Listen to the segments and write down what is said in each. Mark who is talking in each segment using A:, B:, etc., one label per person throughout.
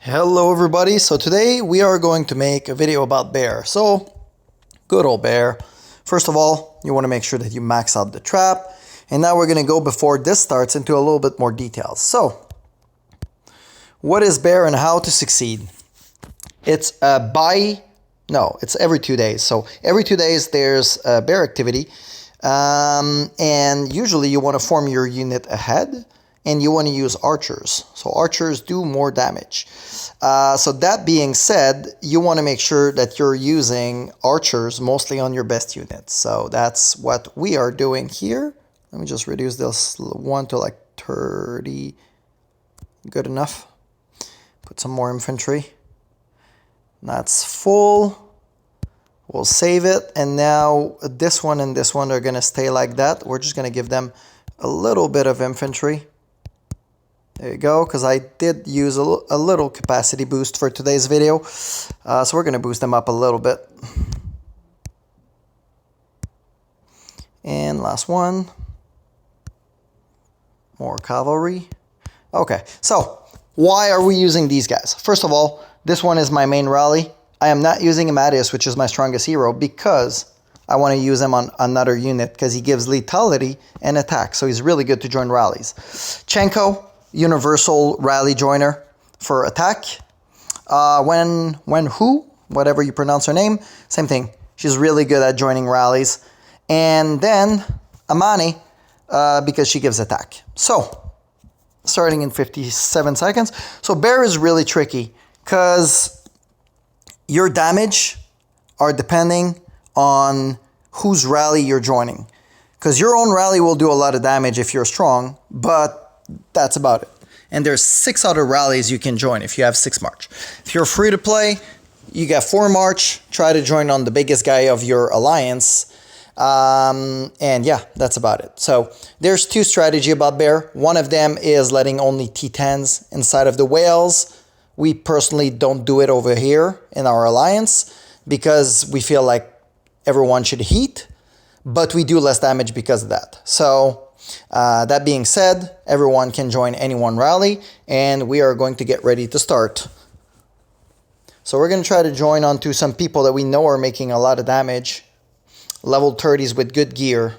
A: Hello everybody, so today we are going to make a video about bear. So, good old bear. First of all, you want to make sure that you max out the trap. And now we're going to go, before this starts, into a little bit more details. So, what is bear and how to succeed? It's it's every 2 days. So every 2 days there's a bear activity. And usually you want to form your unit ahead. And you want to use archers. So archers do more damage. So that being said, you want to make sure that you're using archers mostly on your best units. So that's what we are doing here. Let me just reduce this one to like 30. Good enough. Put some more infantry. That's full. We'll save it. And now this one and this one are going to stay like that. We're just going to give them a little bit of infantry. There you go, because I did use a little capacity boost for today's video. So we're going to boost them up a little bit. And last one. More cavalry. Okay, so why are we using these guys? First of all, this one is my main rally. I am not using Amadeus, which is my strongest hero, because I want to use him on another unit, because he gives lethality and attack. So he's really good to join rallies. Chenko. Universal rally joiner for attack. Whatever you pronounce her name, same thing. She's really good at joining rallies. And then Amani, because she gives attack. So, starting in 57 seconds. So bear is really tricky because your damage are depending on whose rally you're joining. Because your own rally will do a lot of damage if you're strong, but that's about it. And there's 6 other rallies you can join if you have 6 March. If you're free to play, you got 4 March. Try to join on the biggest guy of your alliance. And yeah, that's about it. So there's 2 strategies about bear. One of them is letting only T10s inside of the whales. We personally don't do it over here in our alliance because we feel like everyone should heat, but we do less damage because of that. So that being said, everyone can join any one rally, and we are going to get ready to start. So we're going to try to join onto some people that we know are making a lot of damage. Level 30s with good gear.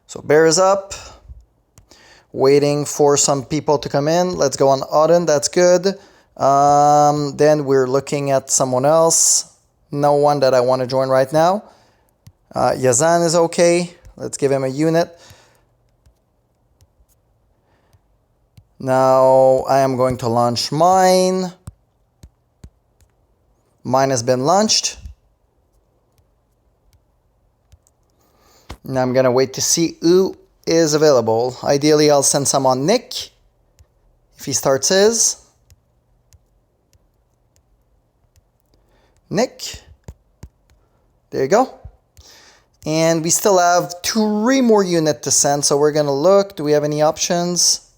A: So bear is up. Waiting for some people to come in. Let's go on Auden, that's good. Then we're looking at someone else. No one that I want to join right now. Yazan is okay. Let's give him a unit. Now I am going to launch mine. Mine has been launched. Now I'm going to wait to see who is available. Ideally, I'll send some on Nick if he starts his. Nick. There you go. And we still have 3 more units to send, so we're going to look. Do we have any options?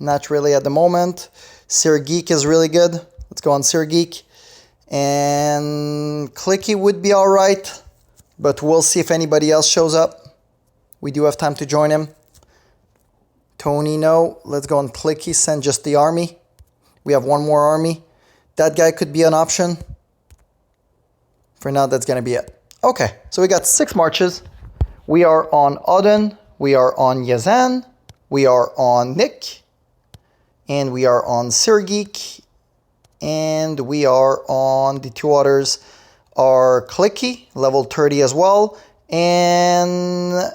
A: Not really at the moment. Sir Geek is really good. Let's go on Sir Geek. And Clicky would be alright, but we'll see if anybody else shows up. We do have time to join him. Tony, no. Let's go on Clicky, send just the army. We have 1 more army. That guy could be an option. For now, that's going to be it. Okay, so we got 6 marches. We are on Auden, we are on Yazan, we are on Nick, and we are on Sir Geek, and we are on the 2 others are Clicky, level 30 as well, and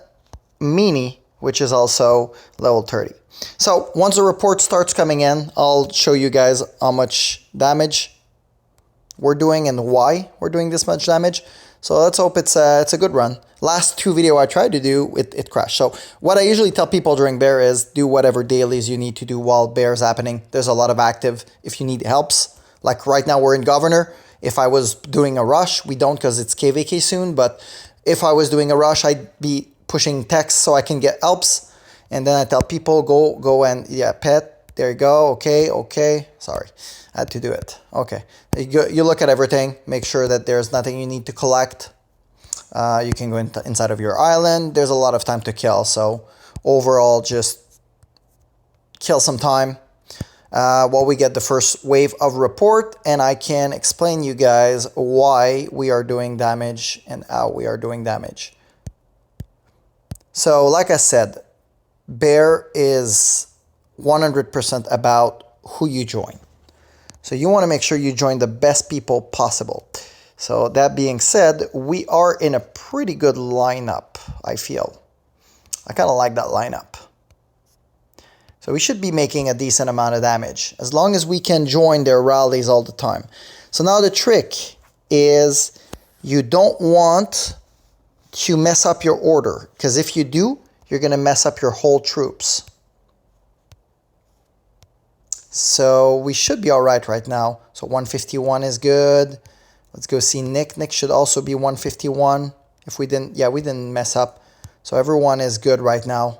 A: Meanie, which is also level 30. So once the report starts coming in, I'll show you guys how much damage we're doing and why we're doing this much damage. So let's hope it's a good run. Last 2 videos I tried to do, it crashed. So what I usually tell people during bear is do whatever dailies you need to do while bear is happening. There's a lot of active if you need helps. Like right now we're in Governor. If I was doing a rush, we don't because it's KVK soon. But if I was doing a rush, I'd be pushing text so I can get helps. And then I tell people go and yeah, pet. There you go. Okay. Sorry. I had to do it. Okay. You look at everything. Make sure that there's nothing you need to collect. You can go inside of your island. There's a lot of time to kill. So overall, just kill some time. while we get the first wave of report, and I can explain you guys why we are doing damage and how we are doing damage. So like I said, Bear is 100% about who you join. So you want to make sure you join the best people possible. So that being said, we are in a pretty good lineup, I feel. I kind of like that lineup. So we should be making a decent amount of damage as long as we can join their rallies all the time. So now the trick is you don't want to mess up your order, because if you do, you're going to mess up your whole troops. So we should be all right now. So 151 is good. Let's go see Nick. Nick should also be 151. If we didn't, yeah, we didn't mess up. So everyone is good right now.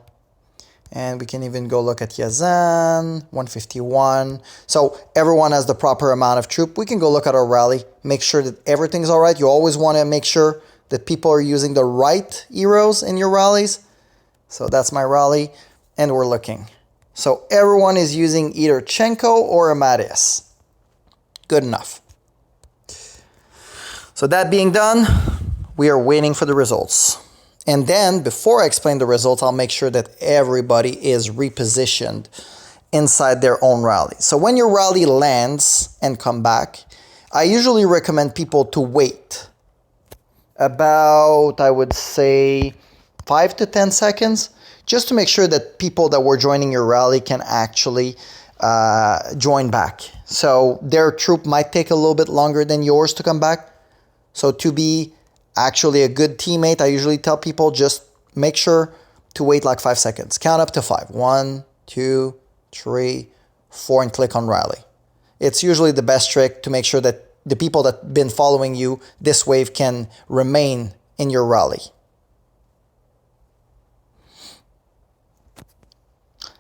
A: And we can even go look at Yazan, 151. So everyone has the proper amount of troop. We can go look at our rally, make sure that everything's all right. You always want to make sure that people are using the right heroes in your rallies. So that's my rally, and we're looking. So everyone is using either Chenko or Amadeus. Good enough. So that being done, we are waiting for the results. And then, before I explain the results, I'll make sure that everybody is repositioned inside their own rally. So when your rally lands and come back, I usually recommend people to wait about, I would say, 5 to 10 seconds, just to make sure that people that were joining your rally can actually join back. So their troop might take a little bit longer than yours to come back. So to be actually a good teammate, I usually tell people just make sure to wait like 5 seconds. Count up to 5. 1, 2, 3, 4, and click on rally. It's usually the best trick to make sure that the people that have been following you this wave can remain in your rally.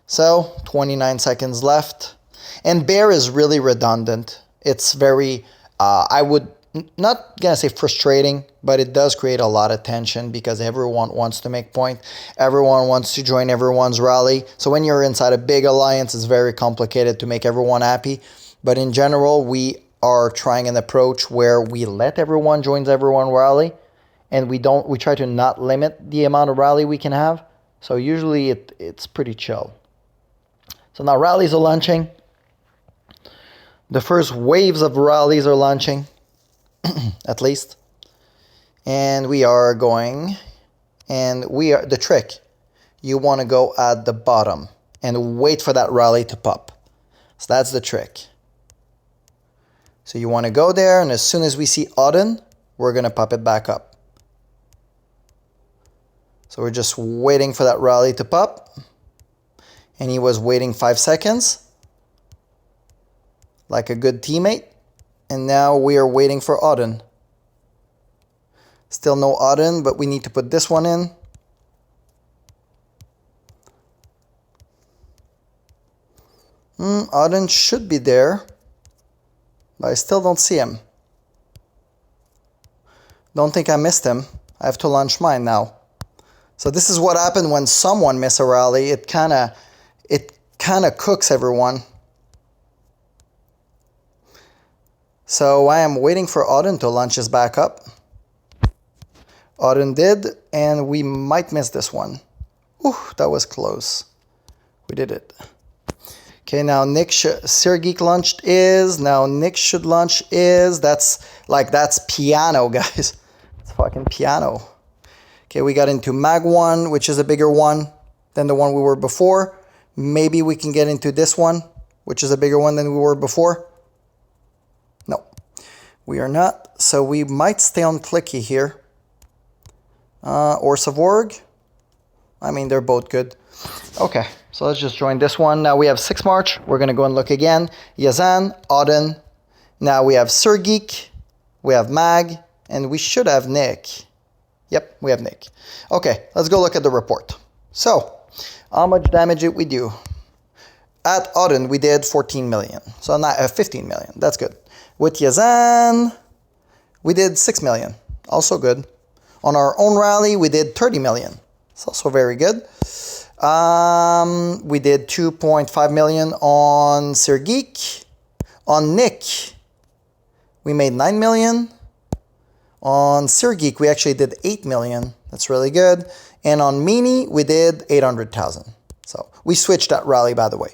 A: So 29 seconds left. And Bear is really redundant. It's very, I would not gonna say frustrating, but it does create a lot of tension because everyone wants to make point. Everyone wants to join everyone's rally. So when you're inside a big alliance, it's very complicated to make everyone happy. But in general, we are trying an approach where we let everyone join everyone rally, and we try to not limit the amount of rally we can have. So usually it's pretty chill. So now rallies are launching. The first waves of rallies are launching, at least. And we are going, and the trick, you want to go at the bottom and wait for that rally to pop. So that's the trick. So you want to go there, and as soon as we see Auden, we're going to pop it back up. So we're just waiting for that rally to pop. And he was waiting 5 seconds, like a good teammate. And now we are waiting for Auden. Still no Auden, but we need to put this one in. Auden should be there, but I still don't see him. Don't think I missed him. I have to launch mine now. So this is what happened when someone misses a rally. It kind of cooks everyone. So I am waiting for Auden to launch his back up. Auden did, and we might miss this one. Ooh, that was close. We did it. Okay, now Nick Sergeek launched is. Now Nick should launch is. That's piano, guys. It's fucking piano. Okay, we got into Mag 1, which is a bigger one than the one we were before. Maybe we can get into this one, which is a bigger one than we were before. No, we are not. So we might stay on Clicky here. Or Savorg. I mean, they're both good. Okay, so let's just join this one. Now we have 6 March. We're going to go and look again. Yazan, Auden. Now we have Sergeek. We have Mag. And we should have Nick. Yep, we have Nick. Okay, let's go look at the report. So, how much damage did we do? At Auden, we did 14 million. So, not 15 million. That's good. With Yazan, we did 6 million. Also good. On our own rally, we did 30 million. It's also very good. We did 2.5 million on Sergeek. On Nick, we made 9 million. On Sergeek, we actually did 8 million. That's really good. And on Meanie, we did 800,000. So we switched that rally, by the way.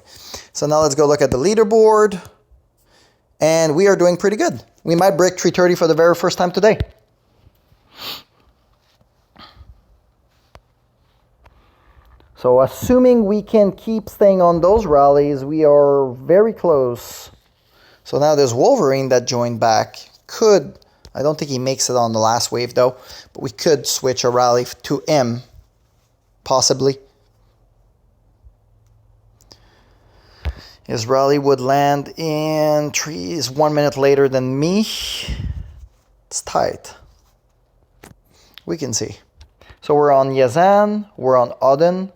A: So now let's go look at the leaderboard. And we are doing pretty good. We might break 330 for the very first time today. So assuming we can keep staying on those rallies, we are very close. So now there's Wolverine that joined back. I don't think he makes it on the last wave though, but we could switch a rally to him, possibly. His rally would land in trees 1 minute later than me. It's tight. We can see. So we're on Yazan, we're on Odin,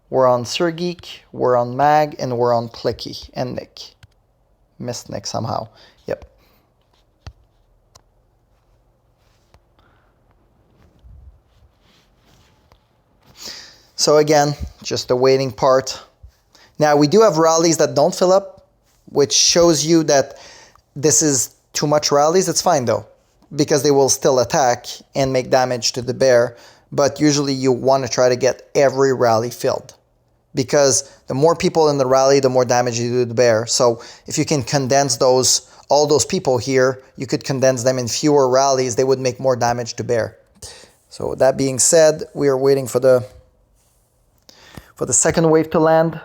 A: we're on Sergeek, we're on Mag, and we're on Clicky and Nick. Missed Nick somehow. Yep. So again, just the waiting part. Now we do have rallies that don't fill up, which shows you that this is too much rallies. It's fine though, because they will still attack and make damage to the bear. But usually you want to try to get every rally filled, because the more people in the rally, the more damage you do to the bear. So if you can condense all those people here, you could condense them in fewer rallies. They would make more damage to bear. So that being said, we are waiting for the second wave to land.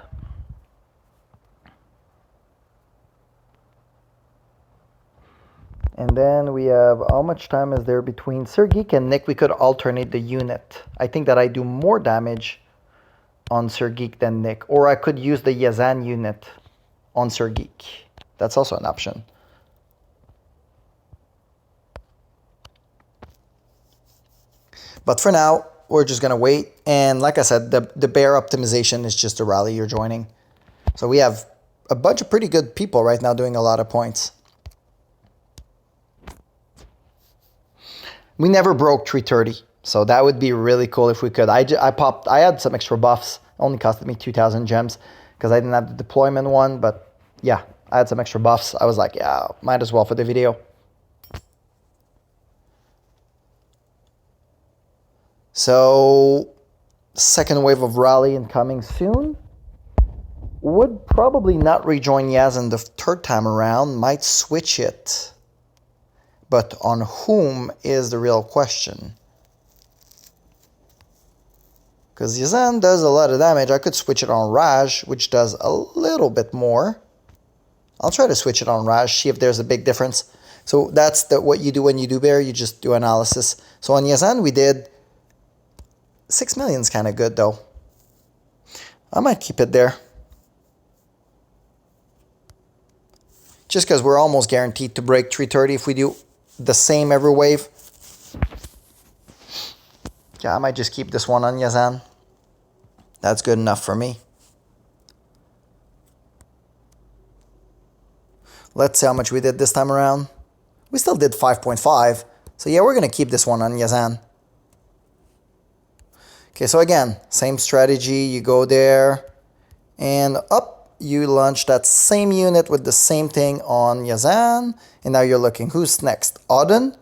A: And then we have, how much time is there between Sergeek and Nick? We could alternate the unit. I think that I do more damage on Sergeek than Nick. Or I could use the Yazan unit on Sergeek. That's also an option. But for now, we're just going to wait. And like I said, the bear optimization is just a rally you're joining. So we have a bunch of pretty good people right now doing a lot of points. We never broke 330, so that would be really cool if we could. I had some extra buffs. It only costed me 2,000 gems because I didn't have the deployment one, but yeah, I had some extra buffs. I was like, yeah, might as well for the video. So, second wave of rally incoming soon. Would probably not rejoin Yazan the third time around, might switch it. But on whom is the real question. Because Yazan does a lot of damage. I could switch it on Raj, which does a little bit more. I'll try to switch it on Raj, see if there's a big difference. So that's what you do when you do bear. You just do analysis. So on Yazan we did 6 million is kind of good though. I might keep it there. Just because we're almost guaranteed to break 330 if we do the same every wave. Yeah, I might just keep this one on Yazan. That's good enough for me. Let's see how much we did this time around. We still did 5.5. So yeah, we're going to keep this one on Yazan. Okay, so again, same strategy. You go there and up. You launch that same unit with the same thing on Yazan. And now you're looking, who's next? Odin,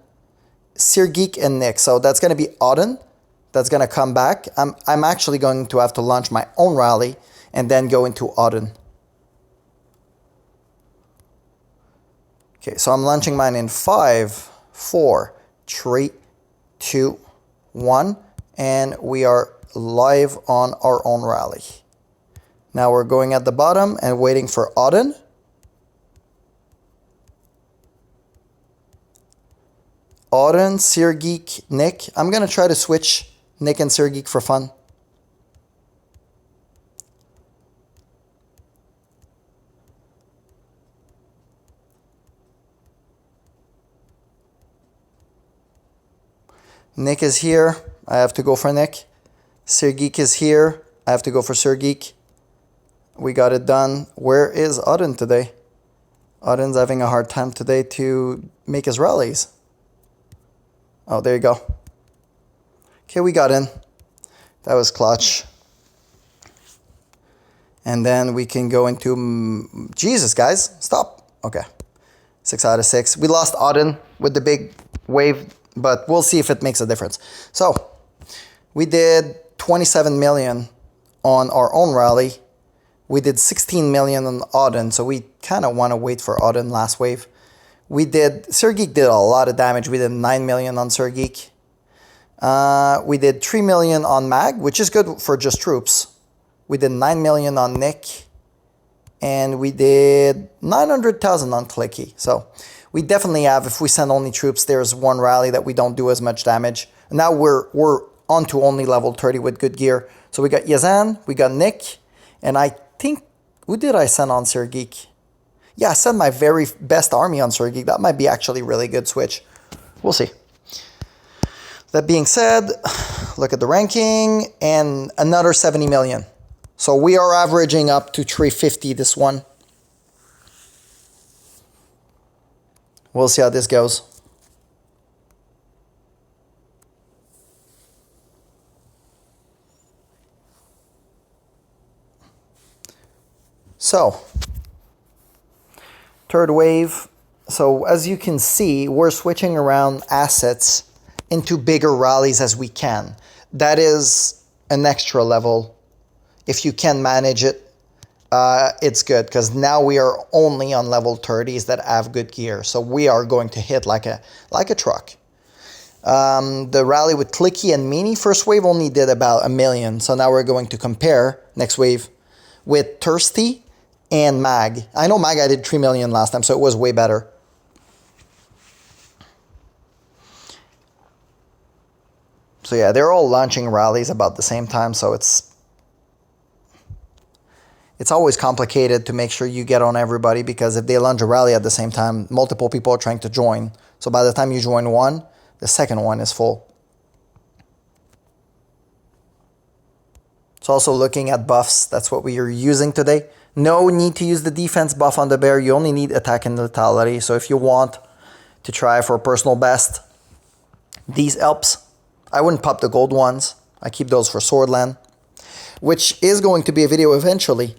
A: Sergeek, and Nick. So that's going to be Odin. That's going to come back. I'm actually going to have to launch my own rally and then go into Odin. Okay, so I'm launching mine in 5, 4, 3, 2, 1. And we are live on our own rally. Now we're going at the bottom and waiting for Odin. Odin, Sergeek, Nick. I'm going to try to switch Nick and Sergeek for fun. Nick is here. I have to go for Nick. Sergeek is here. I have to go for Sergeek. We got it done. Where is Odin today? Odin's having a hard time today to make his rallies. Oh, there you go. Okay, we got in. That was clutch. And then we can go into, Jesus, guys, stop. Okay, 6 out of 6. We lost Auden with the big wave, but we'll see if it makes a difference. So we did 27 million on our own rally. We did 16 million on Auden, so we kind of want to wait for Auden last wave. Sergeek did a lot of damage. We did 9 million on Sergeek. We did 3 million on Mag, which is good for just troops. We did 9 million on Nick. And we did 900,000 on Clicky. So we definitely have, if we send only troops, there's one rally that we don't do as much damage. Now we're on to only level 30 with good gear. So we got Yazan, we got Nick, and I think, who did I send on Sergeek? Yeah, I sent my very best army on Sergeek. That might be actually really good switch. We'll see. That being said, look at the ranking, and another 70 million. So we are averaging up to 350 this one. We'll see how this goes. So, third wave. So as you can see, we're switching around assets into bigger rallies as we can. That is an extra level. If you can manage it, it's good, because now we are only on level 30s that have good gear. So we are going to hit like a truck. The rally with Clicky and Meanie first wave only did about 1 million. So now we're going to compare next wave with Thirsty and Mag. I know Mag I did 3 million last time, so it was way better. So yeah, they're all launching rallies about the same time, so it's always complicated to make sure you get on everybody, because if they launch a rally at the same time, multiple people are trying to join. So by the time you join one, the second one is full. So also looking at buffs, that's what we are using today. No need to use the defense buff on the bear. You only need attack and lethality. So if you want to try for a personal best, these helps. I wouldn't pop the gold ones. I keep those for Swordland, which is going to be a video eventually.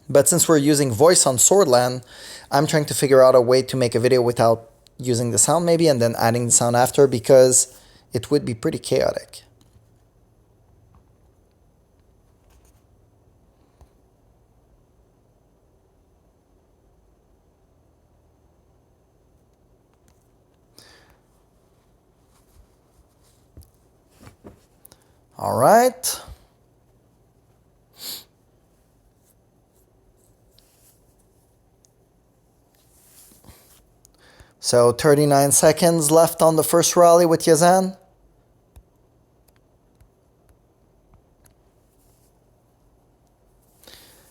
A: But since we're using voice on Swordland, I'm trying to figure out a way to make a video without using the sound maybe, and then adding the sound after, because it would be pretty chaotic. All right. So 39 seconds left on the first rally with Yazan.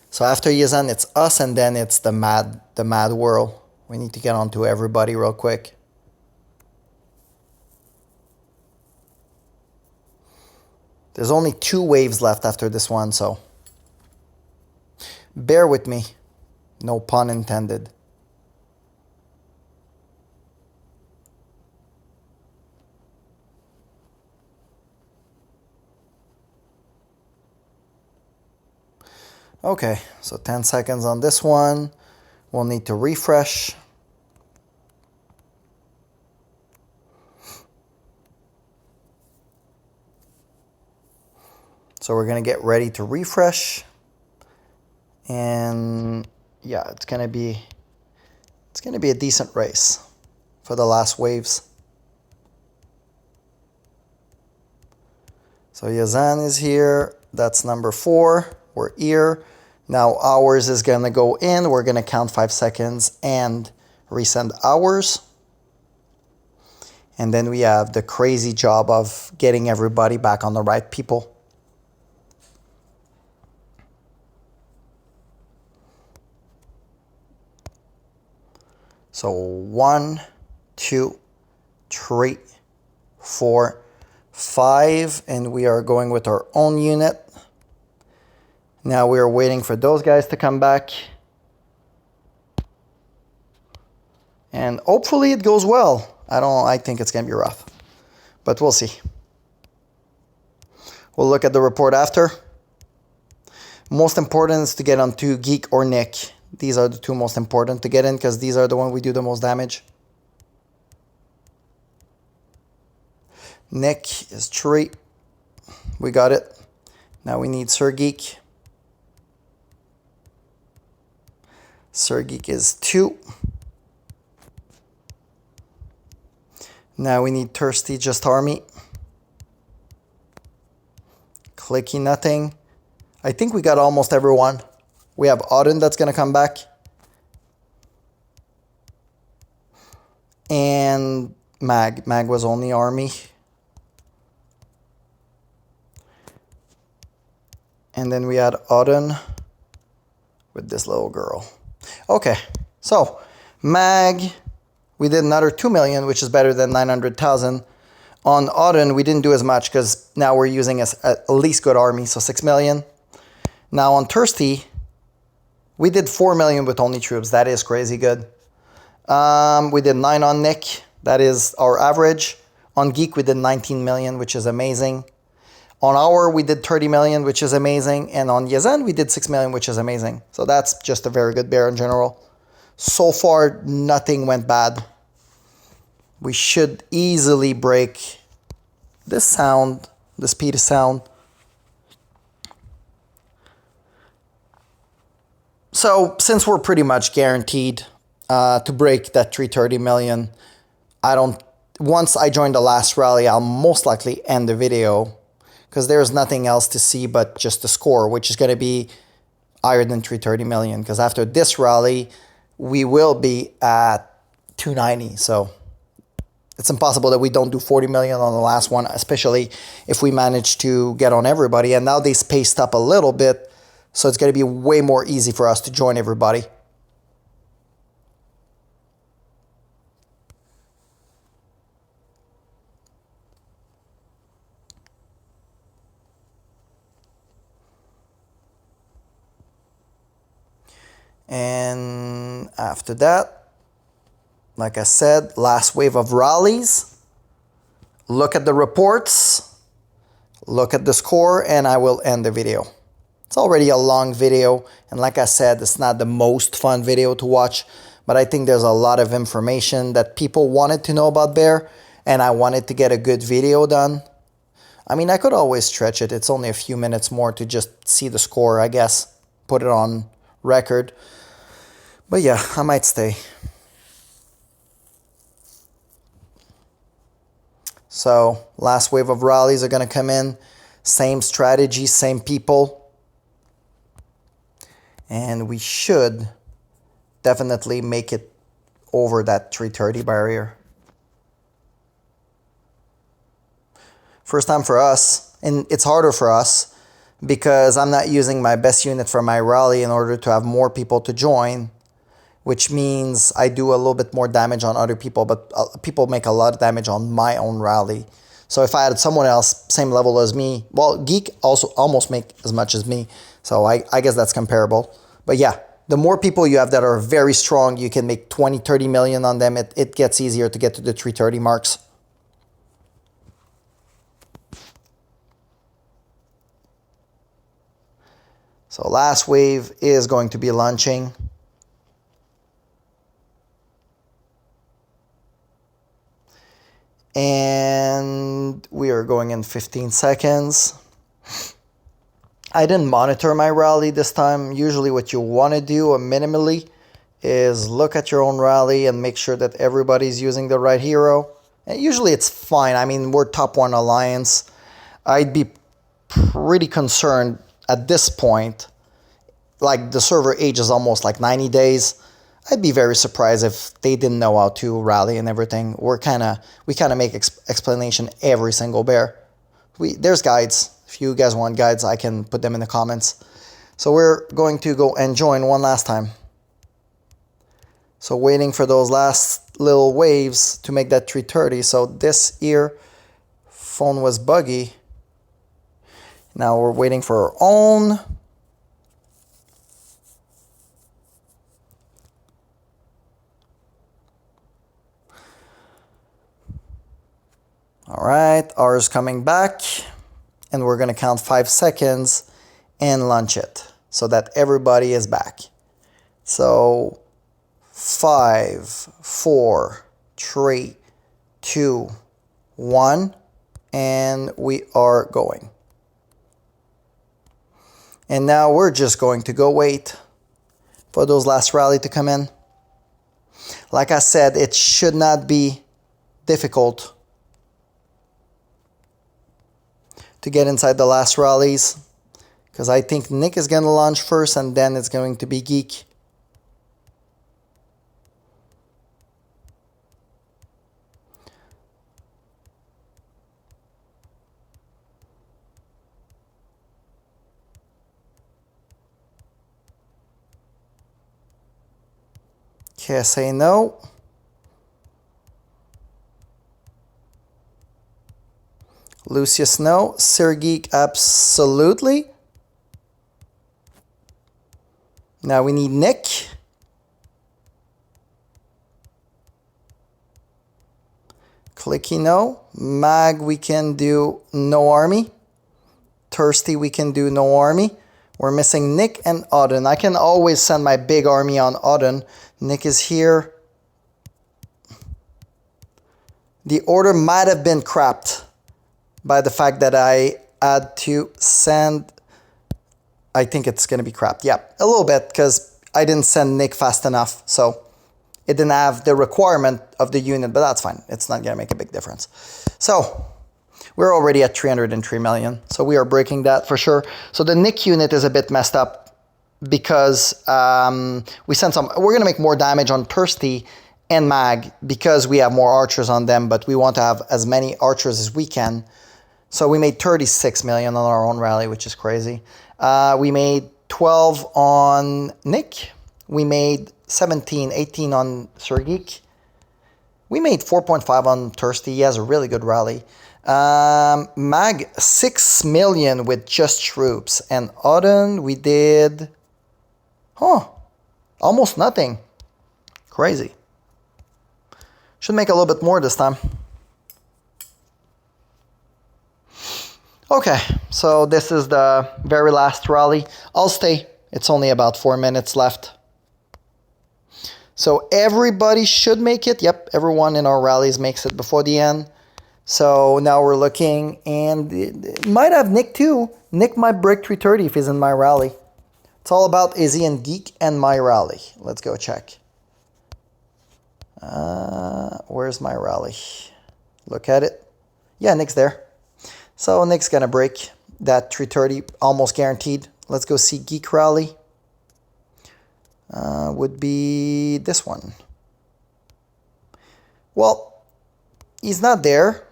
A: So after Yazan, it's us, and then it's the mad whirl. We need to get on to everybody real quick. There's only 2 waves left after this one, so bear with me. No pun intended. Okay, so 10 seconds on this one. We'll need to refresh. So we're going to get ready to refresh. And yeah, it's going to be a decent race for the last waves. So Yazan is here. That's number 4. We're here. Now ours is going to go in. We're going to count 5 seconds and resend ours. And then we have the crazy job of getting everybody back on the right people. So 1, 2, 3, 4, 5, and we are going with our own unit. Now we are waiting for those guys to come back. And hopefully it goes well. I think it's going to be rough, but we'll see. We'll look at the report after. Most important is to get onto Geek or Nick. These are the two most important to get in because these are the ones we do the most damage. Nick is 3. We got it. Now we need Sir Geek. Sir Geek is 2. Now we need Thirsty Just Army. Clicky nothing. I think we got almost everyone. We have Auden that's going to come back. And Mag. Mag was only Army. And then we had Auden with this little girl. Okay, so Mag, we did another 2 million, which is better than 900,000. On Auden, we didn't do as much because now we're using a least good army, so 6 million. Now on Thirsty, we did 4 million with only troops. That is crazy good. We did 9 on Nick. That is our average. On Geek, we did 19 million, which is amazing. On Our, we did 30 million, which is amazing. And on Yezen, we did 6 million, which is amazing. So that's just a very good bear in general. So far, nothing went bad. We should easily break this sound, the speed of sound. So since we're pretty much guaranteed to break that 330 million, once I join the last rally, I'll most likely end the video because there's nothing else to see but just the score, which is going to be higher than 330 million because after this rally, we will be at 290. So it's impossible that we don't do 40 million on the last one, especially if we manage to get on everybody. And now they spaced up a little bit, so it's going to be way more easy for us to join everybody. And after that, like I said, last wave of rallies. Look at the reports, look at the score, and I will end the video. It's already a long video, and like I said, it's not the most fun video to watch, but I think there's a lot of information that people wanted to know about bear, and I wanted to get a good video done. I mean, I could always stretch it. It's only a few minutes more to just see the score, I guess. Put it on record. But yeah, I might stay. So, last wave of rallies are going to come in. Same strategy, same people. And we should definitely make it over that 330 barrier. First time for us, and it's harder for us because I'm not using my best unit for my rally in order to have more people to join, which means I do a little bit more damage on other people, but people make a lot of damage on my own rally. So if I had someone else, same level as me, well, Geek also almost make as much as me, so I guess that's comparable. But yeah, the more people you have that are very strong, you can make 20, 30 million on them. It gets easier to get to the 330 marks. So last wave is going to be launching. And we are going in 15 seconds. I didn't monitor my rally this time. Usually what you want to do minimally is look at your own rally and make sure that everybody's using the right hero. And usually it's fine. I mean, we're top 1 alliance. I'd be pretty concerned at this point. Like the server age is almost like 90 days. I'd be very surprised if they didn't know how to rally and everything. We kind of make explanation every single bear. There's guides. If you guys want guides, I can put them in the comments. So we're going to go and join one last time. So waiting for those last little waves to make that 330. So this here, phone was buggy. Now we're waiting for our own. All right, ours coming back, and we're gonna count 5 seconds and launch it. so that everybody is back. So 5, 4, 3, 2, 1, and we are going. And now we're just going to go wait for those last rally to come in. Like I said, it should not be difficult to get inside the last rallies, because I think Nick is going to launch first and then it's going to be Geek. Okay, say no. Lucius, no. Sir Geek, absolutely. Now we need Nick. Clicky, no. Mag, we can do no army. Thirsty, we can do no army. We're missing Nick and Auden. I can always send my big army on Auden. Nick is here. The order might have been crapped by the fact that I had to send... I think it's going to be crapped. Yeah, a little bit, because I didn't send Nick fast enough. So it didn't have the requirement of the unit, but that's fine. It's not going to make a big difference. So we're already at 303 million. So we are breaking that for sure. So the Nick unit is a bit messed up because we sent some... We're going to make more damage on Thirsty and Mag because we have more archers on them, but we want to have as many archers as we can. So we made 36 million on our own rally, which is crazy. We made 12 on Nick. We made 17, 18 on Sir Geek. We made 4.5 on Thirsty. He has a really good rally. Mag, 6 million with just troops. And Auden, we did... almost nothing. Crazy. Should make a little bit more this time. Okay, so this is the very last rally. I'll stay. It's only about 4 minutes left. So everybody should make it. Yep, everyone in our rallies makes it before the end. So now we're looking, and it might have Nick too. Nick might break 330 if he's in my rally. It's all about Izzy and Geek and my rally. Let's go check. Where's my rally? Look at it. Yeah, Nick's there. So Nick's going to break that 330, almost guaranteed. Let's go see Geek rally. Would be this one. Well, he's not there.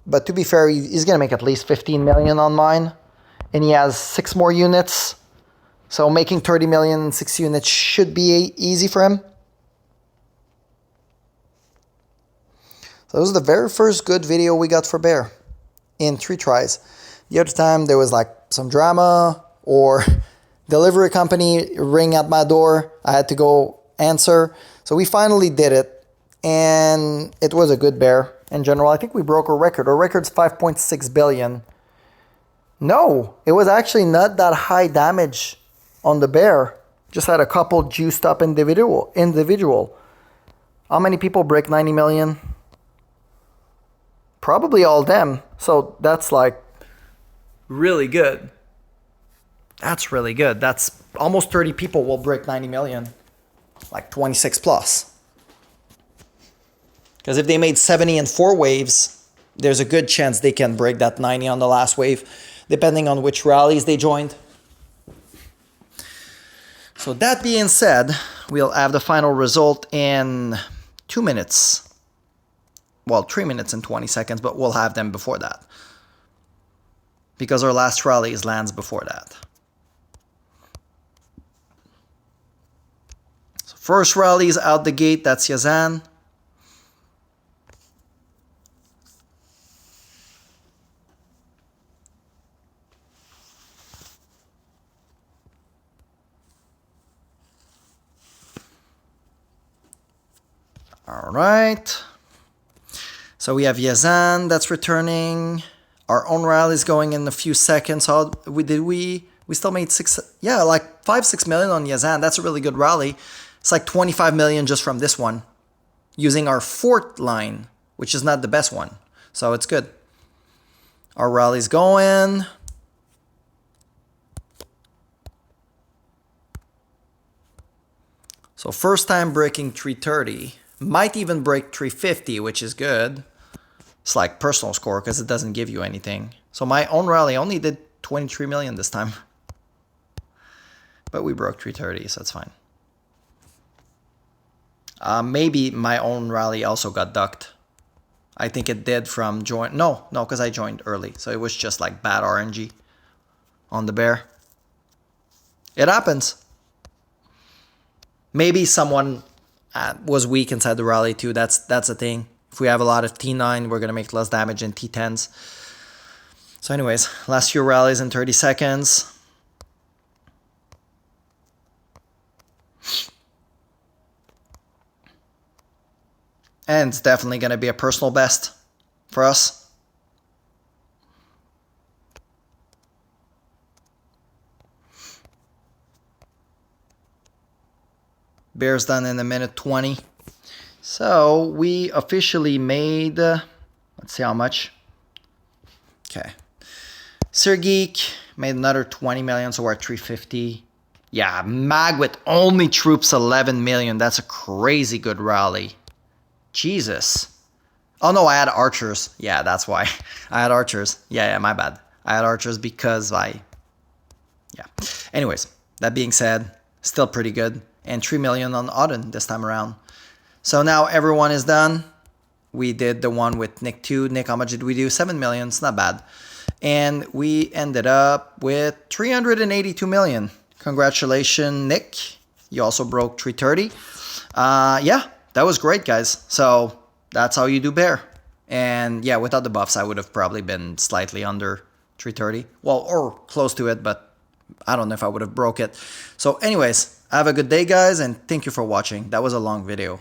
A: But to be fair, he's going to make at least 15 million on mine. And he has 6 more units. So making 30 million in 6 units should be easy for him. So this was the very first good video we got for Bear in 3 tries. The other time there was like some drama or delivery company ring at my door. I had to go answer. So we finally did it. And it was a good Bear in general. I think we broke a record. Our record's 5.6 billion. No, it was actually not that high damage on the Bear. Just had a couple juiced up individual. How many people break 90 million? Probably all them. So that's like really good. That's really good. That's almost 30 people will break 90 million. Like 26 plus. Because if they made 70 in 4 waves, there's a good chance they can break that 90 on the last wave, depending on which rallies they joined. So that being said, we'll have the final result in 2 minutes. Well, 3 minutes and 20 seconds, but we'll have them before that. Because our last rally lands before that. So first rally is out the gate, that's Yazan. All right. So we have Yazan that's returning. Our own rally is going in a few seconds. How did we We still made like 5-6 million on Yazan. That's a really good rally. It's like 25 million just from this one, using our fourth line, which is not the best one. So it's good. Our rally's going. So first time breaking 330. Might even break 350, which is good. It's like personal score because it doesn't give you anything. So my own rally only did 23 million this time. But we broke 330, so that's fine. Maybe my own rally also got ducked. I think it did from join. No, because I joined early. So it was just like bad RNG on the bear. It happens. Maybe someone was weak inside the rally too. That's a thing. If we have a lot of T9, we're going to make less damage in T10s. So anyways, last few rallies in 30 seconds. And it's definitely going to be a personal best for us. Bear's done in a minute 20. So we officially made, let's see how much. Okay. Sergeek made another 20 million, so we're at 350. Yeah, Mag with only troops 11 million. That's a crazy good rally. Jesus. Oh no, I had archers. Yeah, that's why. I had archers. Yeah, my bad. I had archers because yeah. Anyways, that being said, still pretty good. And 3 million on Auden this time around. So now everyone is done. We did the one with Nick 2. Nick, how much did we do? 7 million. It's not bad. And we ended up with 382 million. Congratulations, Nick. You also broke 330. Yeah, that was great, guys. So that's how you do bear. And yeah, without the buffs, I would have probably been slightly under 330. Well, or close to it, but I don't know if I would have broke it. So anyways, have a good day, guys, and thank you for watching. That was a long video.